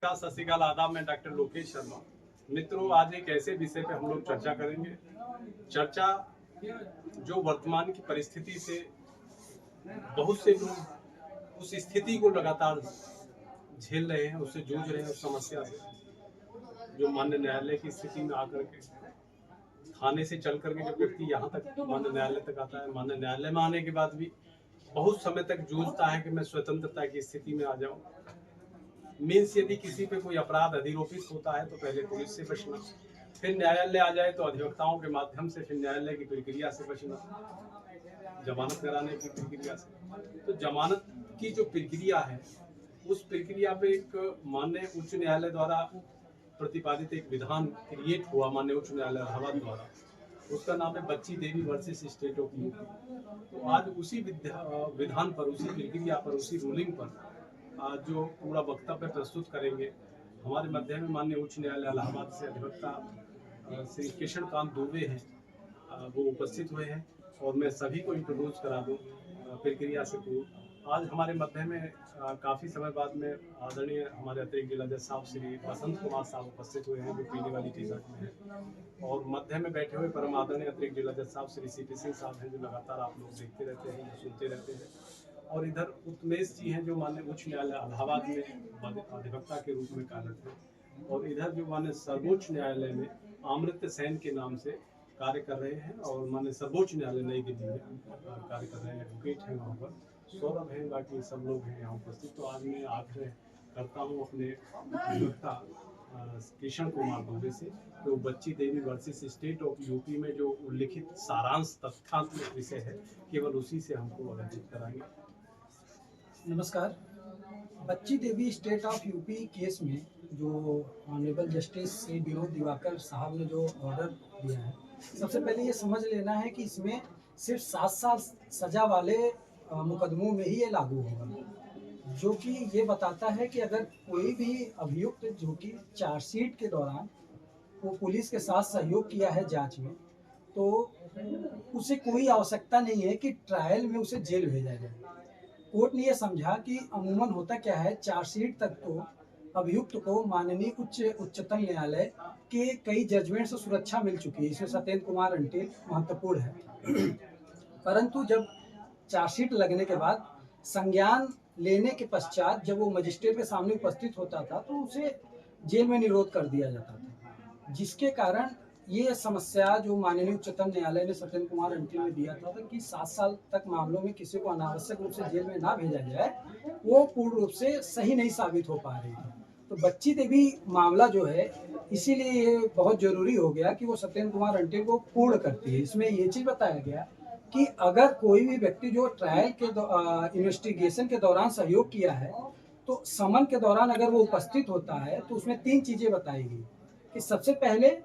सत श्रीकाल आदाब। मैं डॉक्टर लोकेश शर्मा। मित्रों, आज एक ऐसे विषय पे हम लोग चर्चा करेंगे। चर्चा जो वर्तमान की परिस्थिति से बहुत से लोग उस स्थिति को लगातार झेल रहे हैं, उससे जूझ रहे हैं, उस समस्या से जो मान्य न्यायालय की स्थिति में आकर के थाने से चल करके जब व्यक्ति यहाँ तक मान्य न्यायालय तक आता है, मान्य न्यायालय में आने के बाद भी बहुत समय तक जूझता है कि मैं स्वतंत्रता की स्थिति में आ जाऊं। मीन्स यदि किसी पे कोई अपराध अधिरोपित होता है तो पहले पुलिस से बचना, फिर न्यायालय आ जाए तो अधिवक्ताओं के माध्यम से फिर न्यायालय की प्रक्रिया से बचना, जमानत कराने की प्रक्रिया से। तो जमानत की जो प्रक्रिया है उस प्रक्रिया पे एक माननीय उच्च न्यायालय द्वारा प्रतिपादित एक विधान क्रिएट हुआ, माननीय उच्च न्यायालय इलाहाबाद द्वारा। उसका नाम है बच्ची देवी वर्सेस स्टेट ऑफ यूपी। तो आज उसी विधान पर, उसी प्रक्रिया पर, उसी रूलिंग पर आज जो पूरा वक्तव्य प्रस्तुत करेंगे हमारे मध्य में माननीय उच्च न्यायालय इलाहाबाद से अधिवक्ता श्री किशन कांत दुबे हैं, वो उपस्थित हुए हैं। और मैं सभी को इंट्रोड्यूस करा दूं प्रक्रिया से पूर्व। आज हमारे मध्य में काफ़ी समय बाद में आदरणीय हमारे अतिरिक्त जिला जज साहब श्री बसंत कुमार साहब उपस्थित हुए हैं, जो पीली वाली टी शर्ट में है। और मध्य में बैठे हुए परम आदरणीय अतिरिक्त जिला जज साहब श्री CP सिंह साहब हैं, जो लगातार आप लोग देखते रहते हैं, सुनते रहते हैं। और इधर उत्मेश जी हैं, जो माननीय उच्च न्यायालय इलाहाबाद में अधिवक्ता के रूप में कार्यरत हैं। और इधर जो माननीय सर्वोच्च न्यायालय में अमृत सेन के नाम से कार्य कर रहे हैं और माननीय सर्वोच्च न्यायालय नई दिल्ली में कार्य कर रहे हैं, एडवोकेट हैं वहाँ पर, सौरभ हैं, बाकी सब लोग हैं यहाँ उपस्थित। तो आज मैं आग्रह करता हूँ अपने अधिवक्ता किशन कुमार दुबे से, तो बच्ची देवी वर्सेस स्टेट ऑफ यूपी में जो उल्लिखित सारांश तथ्यात्मक विषय है केवल उसी से हमको अवगत कराएंगे। नमस्कार। बच्ची देवी स्टेट ऑफ यूपी केस में जो ऑनरेबल जस्टिस श्री विनोद दिवाकर साहब ने जो ऑर्डर दिया है, सबसे पहले ये समझ लेना है कि इसमें सिर्फ 7 साल सजा वाले मुकदमों में ही ये लागू होगा, जो कि ये बताता है कि अगर कोई भी अभियुक्त जो कि चार्जशीट के दौरान वो पुलिस के साथ सहयोग किया है जांच में, तो उसे कोई आवश्यकता नहीं है कि ट्रायल में उसे जेल भेजा जाए। कोर्ट ने यह समझा कि अमूमन होता क्या है, चार्जशीट तक तो अभियुक्त को माननीय उच्चतम न्यायालय के कई जजमेंट से सुरक्षा मिल चुकी है, इसमें सत्येंद्र कुमार अंटिल महत्वपूर्ण है। परंतु जब चार्जशीट लगने के बाद संज्ञान लेने के पश्चात जब वो मजिस्ट्रेट के सामने उपस्थित होता था तो उसे जेल में निरोध कर दिया जाता था, जिसके कारण ये समस्या जो माननीय उच्चतम न्यायालय ने सत्येंद्र कुमार अंटिल में दिया था कि 7 साल तक मामलों में किसी को अनावश्यक रूप से जेल में ना भेजा जाए, वो पूर्ण रूप से सही नहीं साबित हो पा रही थी। तो बच्ची देवी मामला जो है, इसीलिए ये बहुत जरूरी हो गया कि वो सत्येंद्र कुमार अंटिल को पूर्ण करती है। इसमें ये चीज बताया गया कि अगर कोई भी व्यक्ति जो ट्रायल के इन्वेस्टिगेशन के दौरान सहयोग किया है, तो समन के दौरान अगर वो उपस्थित होता है तो उसमें 3 चीजें बताई गई कि सबसे पहले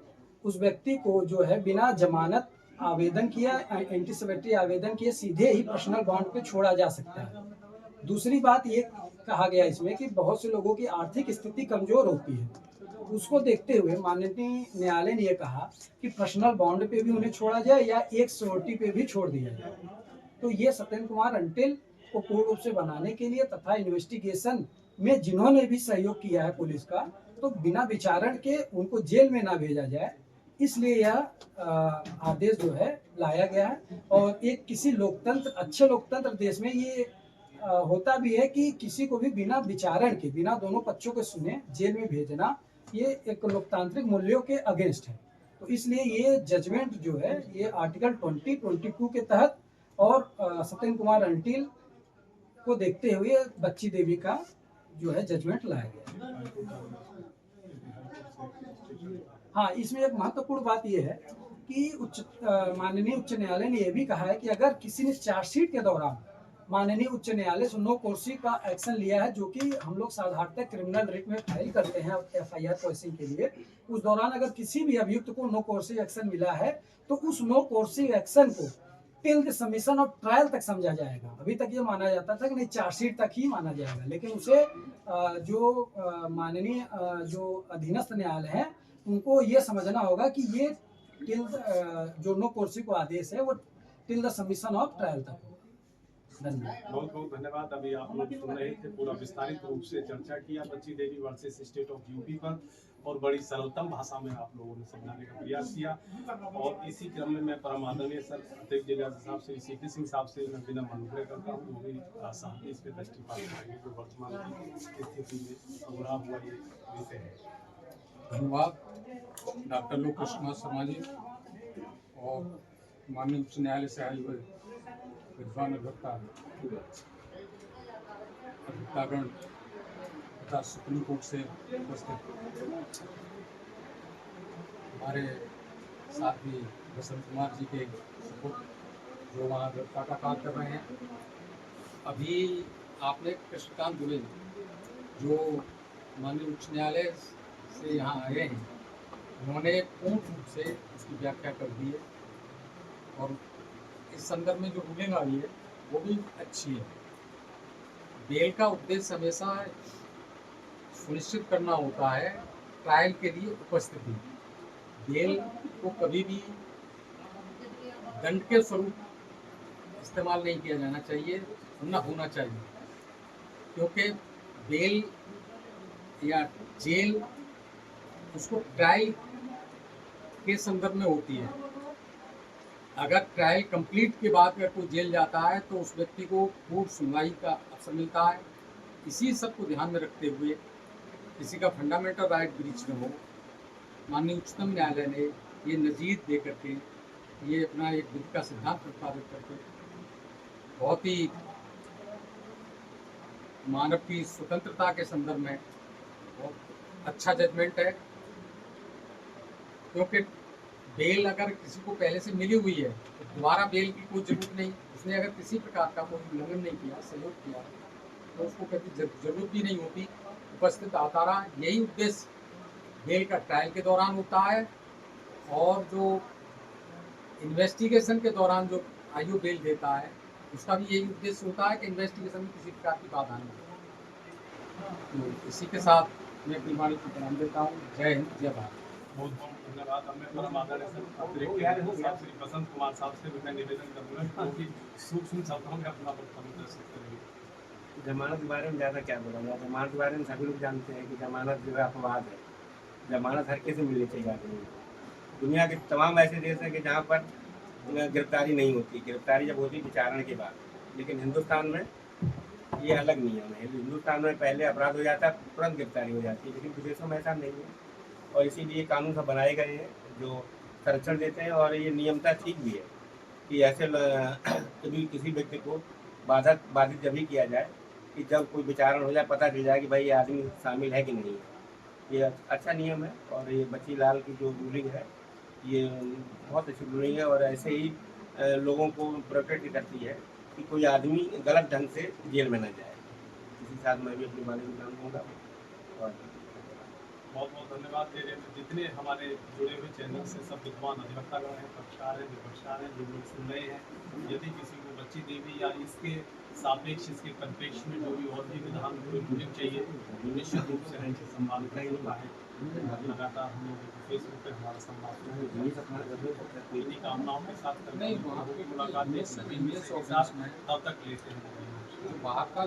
उस व्यक्ति को जो है बिना जमानत आवेदन किया, एंटीसिपेटरी आवेदन किए सीधे ही पर्सनल बॉन्ड पे छोड़ा जा सकता है। दूसरी बात ये कहा गया इसमें कि बहुत से लोगों की आर्थिक स्थिति कमजोर होती है, उसको देखते हुए माननीय न्यायालय ने यह कहा कि पर्सनल बॉन्ड पे भी उन्हें छोड़ा जाए या एक सिक्योरिटी पे भी छोड़ दिया जाए। तो ये सत्येंद्र कुमार अंटिल को पूर्ण रूप से बनाने के लिए तथा इन्वेस्टिगेशन में जिन्होंने भी सहयोग किया है पुलिस का, तो बिना विचारण के उनको जेल में ना भेजा जाए, इसलिए यह आदेश जो है लाया गया है। और एक किसी लोकतंत्र, अच्छे लोकतंत्र देश में ये होता भी है कि किसी को भी बिना विचारण के, बिना दोनों पक्षों को सुने जेल में भेजना, ये एक लोकतांत्रिक मूल्यों के अगेंस्ट है। तो इसलिए ये जजमेंट जो है ये आर्टिकल 2022 के तहत और सत्येंद्र कुमार अंटिल को देखते हुए बच्ची देवी का जो है जजमेंट लाया गया। हाँ, इसमें एक महत्वपूर्ण बात यह है कि माननीय उच्च न्यायालय ने यह भी कहा है कि अगर किसी ने चार्जशीट के दौरान माननीय उच्च न्यायालय से नो कोर्सी का एक्शन लिया है, जो कि हम लोग साधारणतः क्रिमिनल रिट में फाइल करते हैं FIR प्रोसेसिंग के लिए, उस दौरान अगर किसी भी अभियुक्त को नो कोर्सी एक्शन मिला है तो उस नो कोर्सी एक्शन को till the submission of trial तक समझा जाएगा। अभी तक ये माना जाता था कि नहीं, चार्जशीट तक ही माना जाएगा, लेकिन उसे जो माननीय जो अधीनस्थ न्यायालय है उनको ये समझना होगा कि ये टिल जो नो कोर्सी को आदेश है वो till the submission of trial तक। धन्यवाद। बहुत बहुत धन्यवाद। अभी आप लोग सुन रहे थे, पूरा विस्तारित रूप से चर्चा किया बच्ची देवी वर्सेस स्टेट ऑफ यूपी पर, और बड़ी सरलतम भाषा में आप लोगों ने समझाने का प्रयास किया। और इसी क्रम में मैं परम आदरणीय सर अतिरिक्त जिला साहब से सीपी सिंह साहब से मैं विनम्र अनुग्रह करता हूँ, वो भी साहब इस पर दृष्टिपात करेंगे जो वर्तमान की स्थिति में उभरा हुआ ये विषय है। धन्यवाद डॉक्टर लोकेश कुमार शर्मा जी और माननीय उच्च न्यायालय से आए हुए विद्वान अधिवक्ता अधिवक्तागण तथा सुप्रीम कोर्ट से उपस्थित हमारे साथी बसंत कुमार जी के सुपुत्र जो वहाँ अधिवक्ता का काम कर रहे हैं। अभी आपने कृष्णकांत दुबे जो माननीय उच्च न्यायालय से यहाँ आए हैं, उन्होंने पूर्ण रूप से उसकी व्याख्या कर दी है और इस संदर्भ में जो रूलिंग आई है वो भी अच्छी है। बेल का उद्देश्य हमेशा सुनिश्चित करना होता है ट्रायल के लिए उपस्थिति। बेल को कभी भी दंड के स्वरूप इस्तेमाल नहीं किया जाना चाहिए, न होना चाहिए, क्योंकि बेल या जेल उसको ट्रायल के संदर्भ में होती है। अगर ट्रायल कंप्लीट के बाद अगर कोई जेल जाता है तो उस व्यक्ति को पूर्ण सुनवाई का अवसर मिलता है। इसी सब को ध्यान में रखते हुए किसी का फंडामेंटल राइट ब्रीच न हो, माननीय उच्चतम न्यायालय ने ये नजीर दे करके ये अपना एक विधि का सिद्धांत प्रतिपादित करके बहुत ही मानव की स्वतंत्रता के संदर्भ में बहुत अच्छा जजमेंट है। क्योंकि बेल अगर किसी को पहले से मिली हुई है तो दोबारा बेल की कोई जरूरत नहीं। उसने अगर किसी प्रकार का कोई उल्लंघन नहीं किया, सहयोग किया, तो उसको कभी जरूरत भी नहीं होती, उपस्थित आता रहा। यही उद्देश्य बेल का ट्रायल के दौरान होता है और जो इन्वेस्टिगेशन के दौरान जो आयु बेल देता है उसका भी यही उद्देश्य होता है कि इन्वेस्टिगेशन में किसी प्रकार की बाधा नहीं। तो इसी के साथ मैं अपनी वाणी को प्रणाम देता हूँ। जय हिंद, जय भारत। बहुत बहुत धन्यवाद। अब मैं परम आदरणीय सर अतिरिक्त जिला श्री बसंत कुमार साहब से भी मैं निवेदन करूँगा कि सूक्ष्म शब्दों में अपना वक्तव्य प्रस्तुत करेंगे। जमानत के बारे में ज़्यादा क्या बोला, जमानत के बारे में सभी लोग जानते हैं कि जमानत जो है अपवाद है। जमानत हर किसी मिलनी चाहिए आदमी को। दुनिया के तमाम ऐसे देश हैं कि जहाँ पर गिरफ्तारी नहीं होती। गिरफ्तारी जब होती विचारण के बाद, लेकिन हिंदुस्तान में ये अलग नियम है। हिंदुस्तान में पहले अपराध हो जाता है, तुरंत गिरफ्तारी हो जाती है, लेकिन विदेशों में ऐसा नहीं है। और इसीलिए कानून सब बनाए गए हैं जो संरक्षण देते हैं। और ये नियमता ठीक भी है कि ऐसे कभी किसी व्यक्ति को बाधित जब भी किया जाए कि जब कोई विचारण हो जाए, पता चल जाए कि भाई ये आदमी शामिल है कि नहीं है। ये अच्छा नियम है और ये बच्ची लाल की जो रूलिंग है ये बहुत अच्छी रूलिंग है और ऐसे ही लोगों को प्रोटेक्ट करती है कि कोई आदमी गलत ढंग से जेल में न जाए। इसी के साथ मैं भी अपनी बारे में काम दूँगा। और बहुत बहुत धन्यवाद दे रहे हैं जितने हमारे जुड़े हुए चैनल से सब विद्वान अधिवक्तागण हैं, पक्षकार हैं, विपक्षकार हैं, जो लोग सुन रहे हैं। यदि किसी को बच्ची देवी या इसके सापेक्ष, इसके परिप्रेक्ष्य में जो भी और भी विधान कोई रूलिंग चाहिए तो निश्चित रूप से हमसे संवाद करेंगे। लगातार हम लोग फेसबुक पर हमारा संवाद इन्हीं कामनाओं के साथ करने मुलाकात तब तक लेते हैं। बाहर का